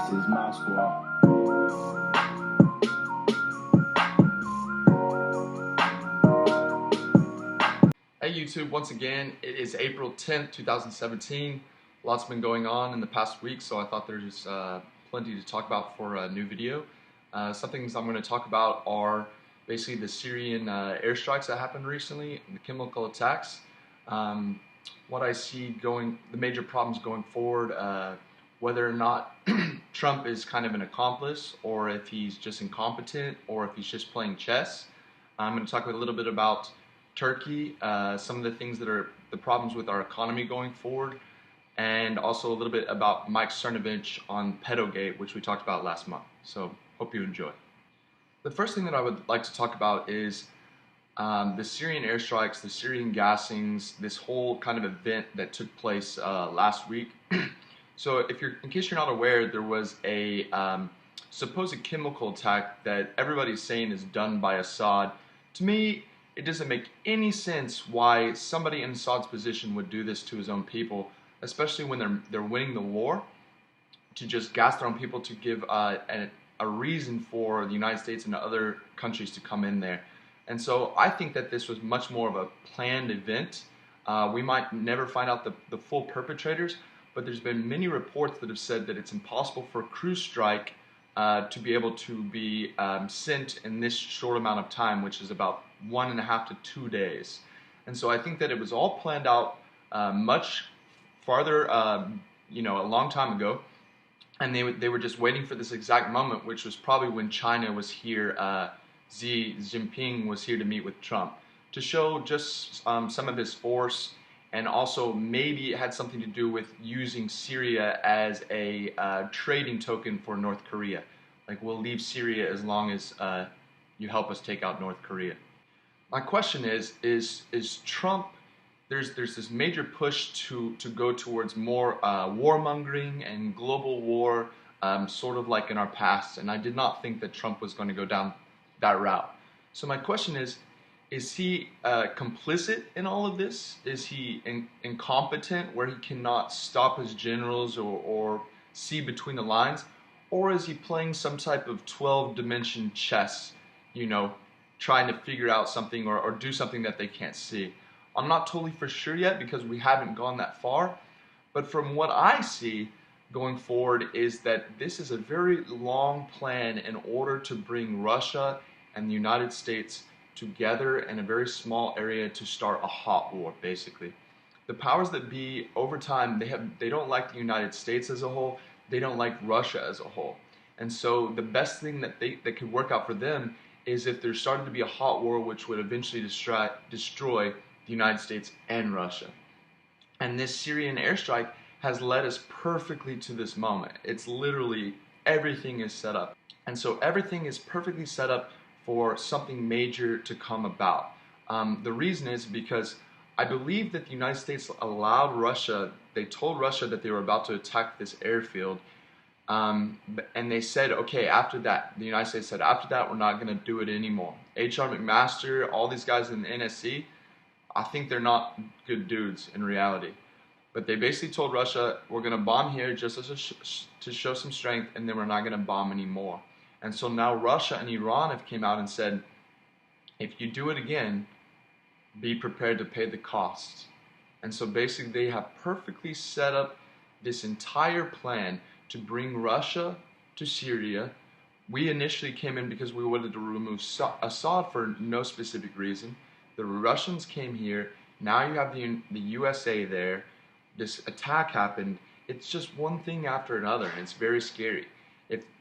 This is my squad. Hey YouTube, once again, it is April 10th, 2017. Lots been going on in the past week, so I thought there's plenty to talk about for a new video. Some things I'm going to talk about are basically the Syrian airstrikes that happened recently, and the chemical attacks. What I see the major problems going forward, whether or not Trump is kind of an accomplice, or if he's just incompetent, or if he's just playing chess. I'm going to talk a little bit about Turkey, some of the things that are the problems with our economy going forward, and also a little bit about Mike Cernovich on Pedogate, which we talked about last month. So hope you enjoy. The first thing that I would like to talk about is the Syrian airstrikes, the Syrian gassings, this whole kind of event that took place last week. So in case you're not aware, there was a supposed chemical attack that everybody's saying is done by Assad. To me, it doesn't make any sense why somebody in Assad's position would do this to his own people, especially when they're winning the war, to just gas their own people, to give a reason for the United States and other countries to come in there. And so I think that this was much more of a planned event. We might never find out the full perpetrators, but there's been many reports that have said that it's impossible for a cruise strike to be able to be sent in this short amount of time, which is about 1.5 to 2 days. And so I think that it was all planned out much farther, a long time ago, and they were just waiting for this exact moment, which was probably when China was here, Xi Jinping was here to meet with Trump, to show just some of his force, and also maybe it had something to do with using Syria as a trading token for North Korea. Like, we'll leave Syria as long as you help us take out North Korea. My question is Trump, there's this major push to go towards more war-mongering and global war, sort of like in our past, and I did not think that Trump was going to go down that route. So my question is he complicit in all of this? Is he incompetent, where he cannot stop his generals or see between the lines? Or is he playing some type of 12-dimension chess, trying to figure out something or do something that they can't see? I'm not totally for sure yet, because we haven't gone that far. But from what I see going forward is that this is a very long plan in order to bring Russia and the United States together in a very small area to start a hot war, basically. The powers that be, over time, they don't like the United States as a whole. They don't like Russia as a whole. And so the best thing that could work out for them is if there started to be a hot war, which would eventually destroy the United States and Russia. And this Syrian airstrike has led us perfectly to this moment. It's literally, everything is set up. And so everything is perfectly set up for something major to come about. The reason is because I believe that the United States allowed Russia, they told Russia that they were about to attack this airfield, and they said, okay, after that, the United States said, after that, we're not going to do it anymore. H.R. McMaster, all these guys in the NSC, I think they're not good dudes in reality. But they basically told Russia, we're going to bomb here just to show some strength, and then we're not going to bomb anymore. And so now Russia and Iran have came out and said, if you do it again, be prepared to pay the costs. And so basically they have perfectly set up this entire plan to bring Russia to Syria. We initially came in because we wanted to remove Assad for no specific reason. The Russians came here. Now you have the USA there. This attack happened. It's just one thing after another, and it's very scary.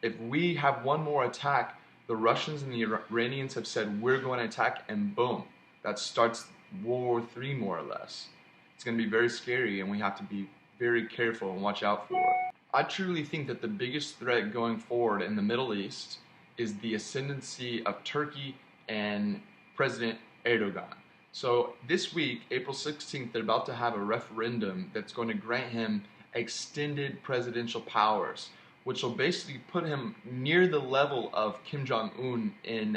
If we have one more attack, the Russians and the Iranians have said we're going to attack, and boom, that starts World War III more or less. It's going to be very scary, and we have to be very careful and watch out for it. I truly think that the biggest threat going forward in the Middle East is the ascendancy of Turkey and President Erdogan. So this week, April 16th, they're about to have a referendum that's going to grant him extended presidential powers, which will basically put him near the level of Kim Jong-un in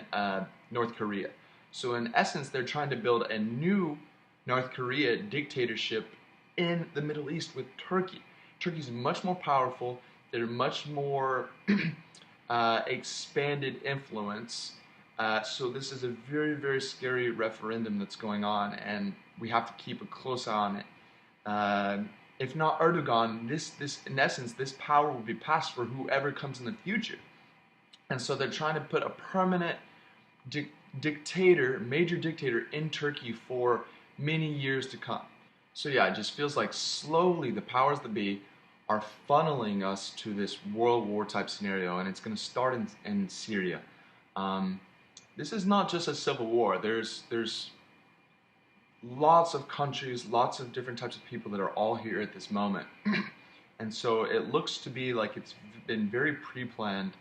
North Korea. So in essence, they're trying to build a new North Korea dictatorship in the Middle East with Turkey. Turkey's much more powerful. They're much more expanded influence. So this is a very, very scary referendum that's going on, and we have to keep a close eye on it. If not Erdogan, this in essence, this power will be passed for whoever comes in the future. And so they're trying to put a permanent dictator, major dictator in Turkey for many years to come. So yeah, it just feels like slowly the powers that be are funneling us to this world war type scenario, and it's going to start in Syria. This is not just a civil war. There's lots of countries, lots of different types of people that are all here at this moment. And so it looks to be like it's been very pre-planned.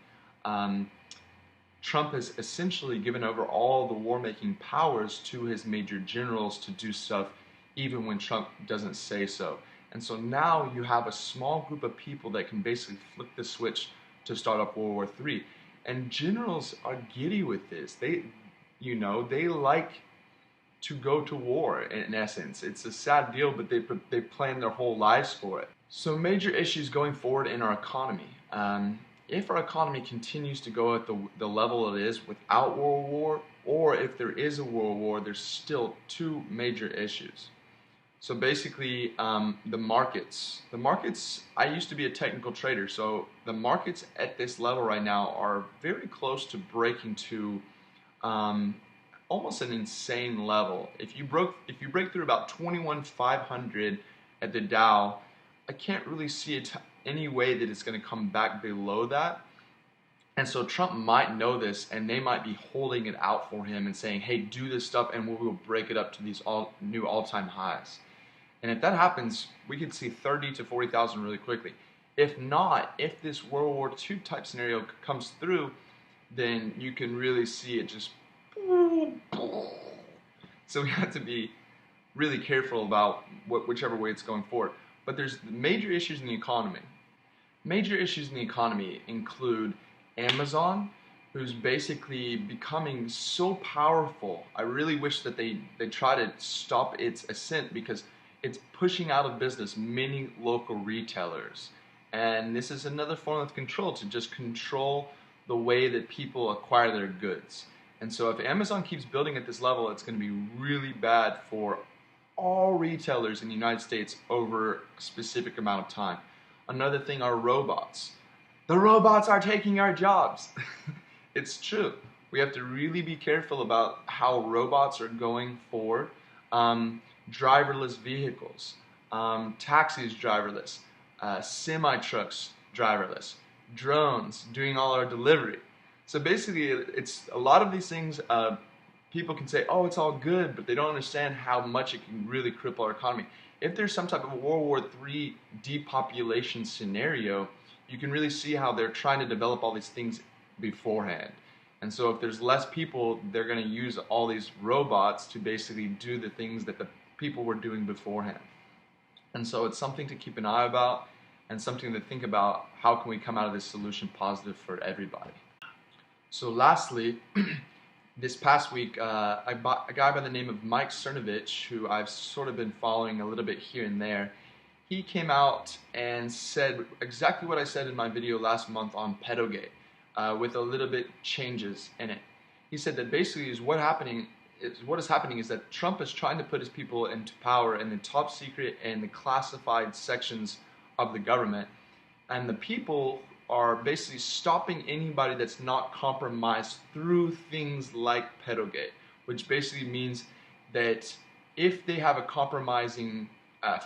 Trump has essentially given over all the war-making powers to his major generals to do stuff even when Trump doesn't say so. And so now you have a small group of people that can basically flip the switch to start up World War III. And generals are giddy with this. They like to go to war, in essence. It's a sad deal, but they plan their whole lives for it. So major issues going forward in our economy. If our economy continues to go at the level it is without World War, or if there is a World War, there's still two major issues. So basically, the markets. The markets, I used to be a technical trader, so the markets at this level right now are very close to breaking to almost an insane level. If you break through about 21,500 at the Dow, I can't really see any way that it's going to come back below that. And so Trump might know this, and they might be holding it out for him and saying, hey, do this stuff and we will break it up to these new all-time highs. And if that happens, we could see 30 to 40,000 really quickly. If not, if this World War II type scenario comes through, then you can really see it just... So we have to be really careful about whichever way it's going forward. But there's major issues in the economy. Major issues in the economy include Amazon, who's basically becoming so powerful. I really wish that they try to stop its ascent, because it's pushing out of business many local retailers. And this is another form of control, to just control the way that people acquire their goods. And so if Amazon keeps building at this level, it's going to be really bad for all retailers in the United States over a specific amount of time. Another thing are robots. The robots are taking our jobs. It's true. We have to really be careful about how robots are going forward. Driverless vehicles, taxis driverless, semi-trucks driverless, drones doing all our delivery. So basically, it's a lot of these things. People can say, oh, it's all good, but they don't understand how much it can really cripple our economy. If there's some type of World War III depopulation scenario, you can really see how they're trying to develop all these things beforehand. And so if there's less people, they're going to use all these robots to basically do the things that the people were doing beforehand. And so it's something to keep an eye about, and something to think about, how can we come out of this solution positive for everybody. So lastly, this past week, a guy by the name of Mike Cernovich, who I've sort of been following a little bit here and there, he came out and said exactly what I said in my video last month on Pedogate, with a little bit changes in it. He said that basically what is happening is that Trump is trying to put his people into power in the top secret and the classified sections of the government, and the people are basically stopping anybody that's not compromised through things like Pedogate, which basically means that if they have a compromising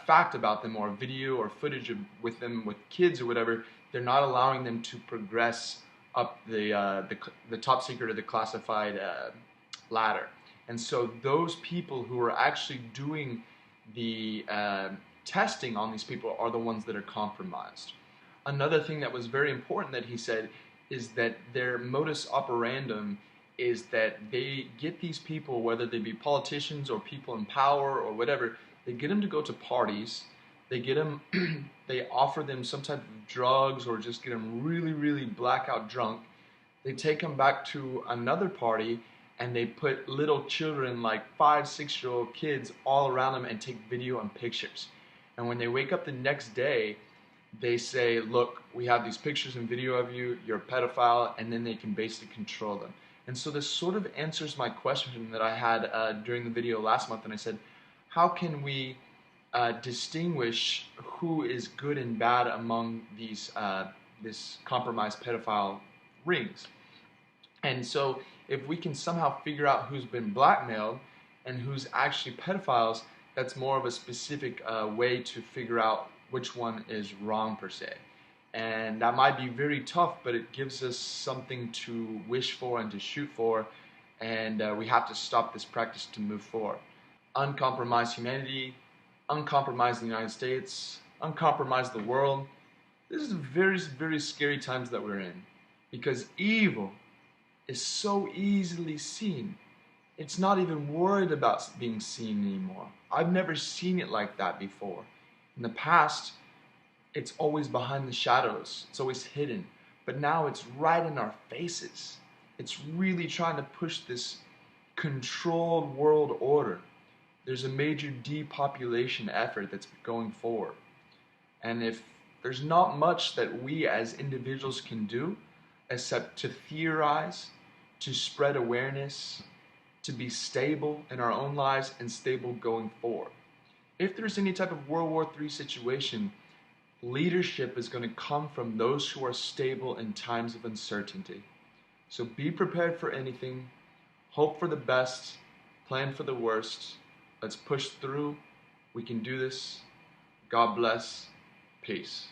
fact about them, or a video or footage with them with kids or whatever, they're not allowing them to progress up the top secret or the classified ladder. And so those people who are actually doing the testing on these people are the ones that are compromised. Another thing that was very important that he said is that their modus operandum is that they get these people, whether they be politicians or people in power or whatever, they get them to go to parties, they offer them some type of drugs, or just get them really, really blackout drunk. They take them back to another party, and they put little children, like 5, 6-year-old kids, all around them and take video and pictures. And when they wake up the next day, they say, look, we have these pictures and video of you, you're a pedophile, and then they can basically control them. And so this sort of answers my question that I had during the video last month, and I said, how can we distinguish who is good and bad among these this compromised pedophile rings? And so if we can somehow figure out who's been blackmailed and who's actually pedophiles, that's more of a specific way to figure out which one is wrong per se. And that might be very tough, but it gives us something to wish for and to shoot for, and we have to stop this practice to move forward. Uncompromised humanity, uncompromised the United States, uncompromised the world. This is very, very scary times that we're in, because evil is so easily seen. It's not even worried about being seen anymore. I've never seen it like that before. In the past, it's always behind the shadows. It's always hidden. But now it's right in our faces. It's really trying to push this controlled world order. There's a major depopulation effort that's going forward. And if there's not much that we as individuals can do except to theorize, to spread awareness, to be stable in our own lives and stable going forward. If there's any type of World War III situation, leadership is going to come from those who are stable in times of uncertainty. So be prepared for anything, hope for the best, plan for the worst. Let's push through. We can do this. God bless. Peace.